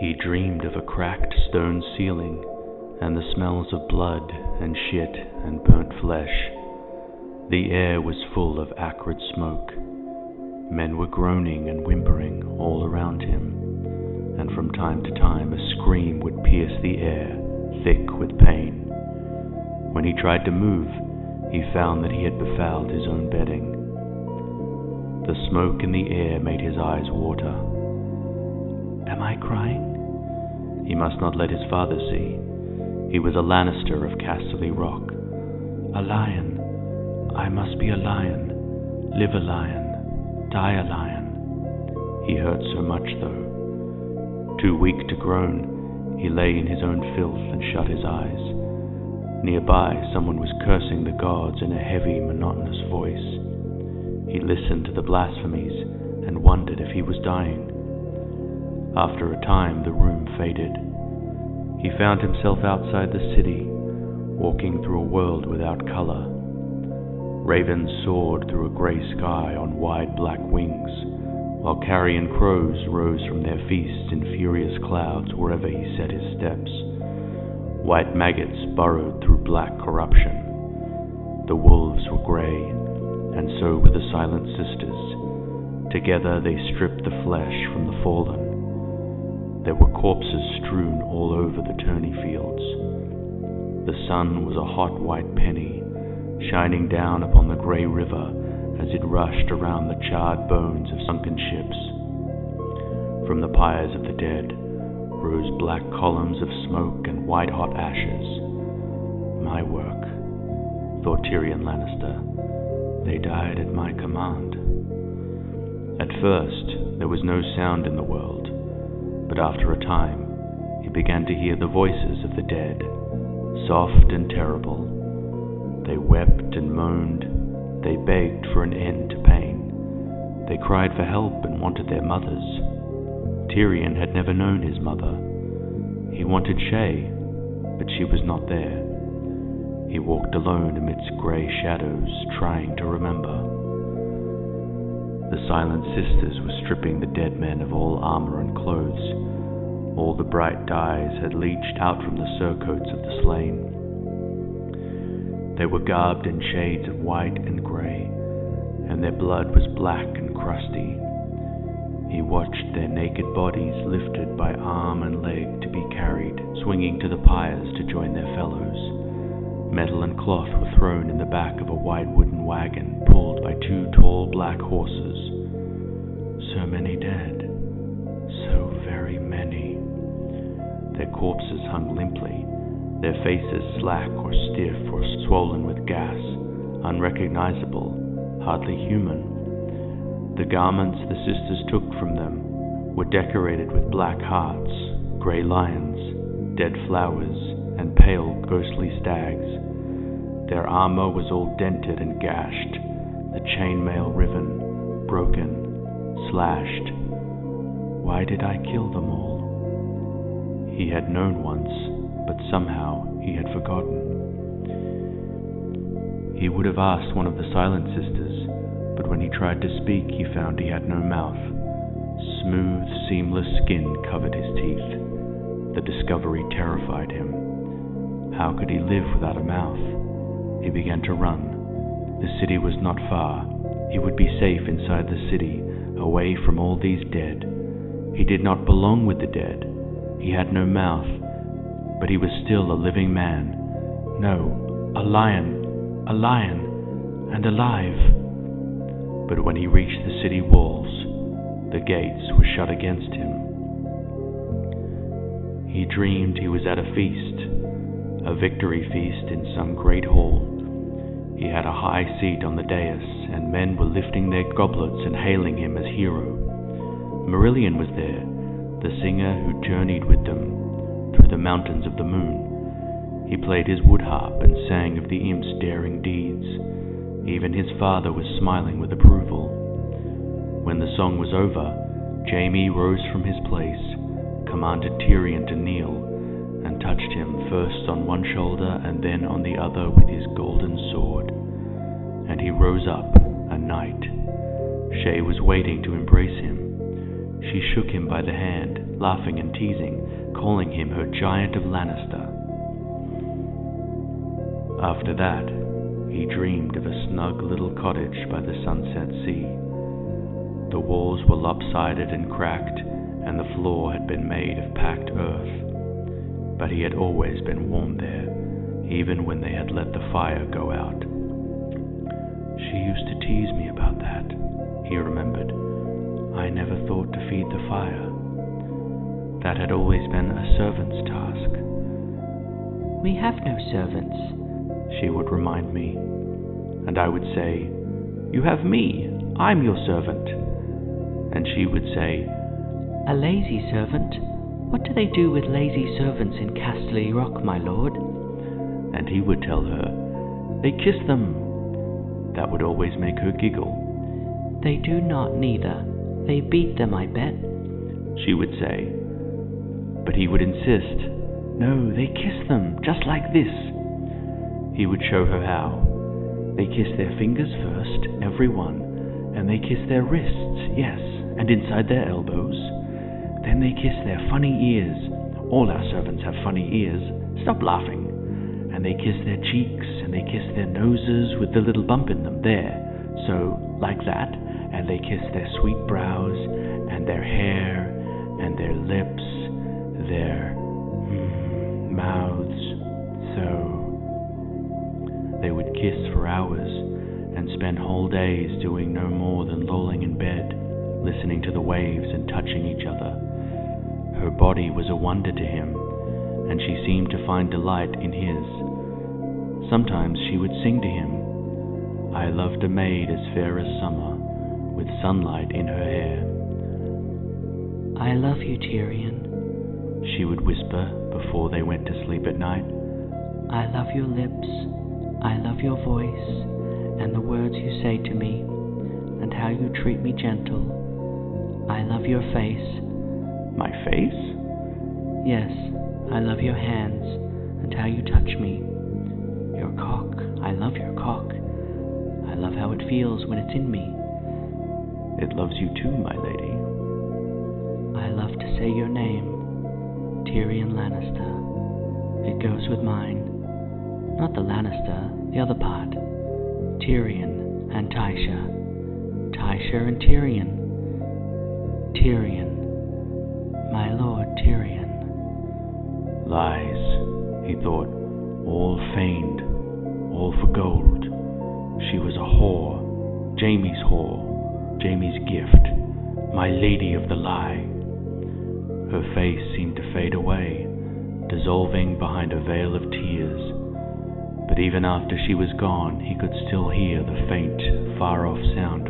He dreamed of a cracked stone ceiling and the smells of blood and shit and burnt flesh. The air was full of acrid smoke. Men were groaning and whimpering all around him, and from time to time a scream would pierce the air, thick with pain. When he tried to move, he found that he had befouled his own bedding. The smoke in the air made his eyes water. Am I crying? He must not let his father see. He was a Lannister of Casterly Rock. A lion. I must be a lion. Live a lion. Die a lion. He hurt so much, though. Too weak to groan, he lay in his own filth and shut his eyes. Nearby, someone was cursing the gods in a heavy, monotonous voice. He listened to the blasphemies and wondered if he was dying. After a time, the room faded. He found himself outside the city, walking through a world without color. Ravens soared through a gray sky on wide black wings, while carrion crows rose from their feasts in furious clouds wherever he set his steps. White maggots burrowed through black corruption. The wolves were gray, and so were the Silent Sisters. Together they stripped the flesh from the fallen. There were corpses strewn all over the tourney fields. The sun was a hot white penny, shining down upon the grey river as it rushed around the charred bones of sunken ships. From the pyres of the dead rose black columns of smoke and white-hot ashes. My work, thought Tyrion Lannister. They died at my command. At first, there was no sound in the world, but after a time, he began to hear the voices of the dead, soft and terrible. They wept and moaned. They begged for an end to pain. They cried for help and wanted their mothers. Tyrion had never known his mother. He wanted Shae, but she was not there. He walked alone amidst grey shadows, trying to remember. The Silent Sisters were stripping the dead men of all armor and clothes. All the bright dyes had leached out from the surcoats of the slain. They were garbed in shades of white and grey, and their blood was black and crusty. He watched their naked bodies lifted by arm and leg to be carried, swinging to the pyres to join their fellows. Metal and cloth were thrown in the back of a wide wooden wagon pulled by two tall black horses. So many dead, so very many. Their corpses hung limply, their faces slack or stiff or swollen with gas, unrecognizable, hardly human. The garments the sisters took from them were decorated with black hearts, grey lions, dead flowers, and pale, ghostly stags. Their armor was all dented and gashed, the chainmail riven, broken, slashed. Why did I kill them all? He had known once, but somehow he had forgotten. He would have asked one of the Silent Sisters, but when he tried to speak, he found he had no mouth. Smooth, seamless skin covered his teeth. The discovery terrified him. How could he live without a mouth? He began to run. The city was not far. He would be safe inside the city, away from all these dead. He did not belong with the dead. He had no mouth, but he was still a living man. No, a lion, and alive. But when he reached the city walls, the gates were shut against him. He dreamed he was at a feast, a victory feast in some great hall. He had a high seat on the dais, and men were lifting their goblets and hailing him as hero. Marillion was there, the singer who journeyed with them through the mountains of the moon. He played his wood harp and sang of the imp's daring deeds. Even his father was smiling with approval. When the song was over, Jaime rose from his place, commanded Tyrion to kneel, and touched him first on one shoulder and then on the other with his golden sword. And he rose up, a knight. Shae was waiting to embrace him. She shook him by the hand. laughing and teasing, calling him her giant of Lannister. After that, he dreamed of a snug little cottage by the sunset sea. The walls were lopsided and cracked, and the floor had been made of packed earth. But he had always been warm there, even when they had let the fire go out. She used to tease me about that, he remembered. I never thought to feed the fire. That had always been a servant's task. We have no servants, she would remind me. And I would say, You have me, I'm your servant. And she would say, A lazy servant? What do they do with lazy servants in Casterly Rock, my lord? And he would tell her, They kiss them. That would always make her giggle. They do not neither. They beat them, I bet, she would say. But he would insist, No, they kiss them, just like this. He would show her how. They kiss their fingers first, every one, and they kiss their wrists, yes, and inside their elbows. Then they kiss their funny ears. All our servants have funny ears. Stop laughing. And they kiss their cheeks, and they kiss their noses with the little bump in them there. So, like that, and they kiss their sweet brows, and their hair, and their lips, their mouths. So, they would kiss for hours, and spend whole days doing no more than lolling in bed, listening to the waves and touching each other. Her body was a wonder to him, and she seemed to find delight in his. Sometimes she would sing to him, I loved a maid as fair as summer, with sunlight in her hair. I love you, Tyrion, she would whisper before they went to sleep at night. I love your lips, I love your voice, and the words you say to me, and how you treat me gentle. I love your face. My face? Yes, I love your hands, and how you touch me. Your cock, I love your cock. I love how it feels when it's in me. It loves you too, my lady. I love to say your name, Tyrion Lannister. It goes with mine. Not the Lannister, the other part. Tyrion and Tysha. Tysha and Tyrion. Tyrion. My lord Tyrion. Lies, he thought, all feigned, all for gold. She was a whore, Jaime's whore, Jaime's gift, my lady of the lie. Her face seemed to fade away, dissolving behind a veil of tears. But even after she was gone, he could still hear the faint, far-off sound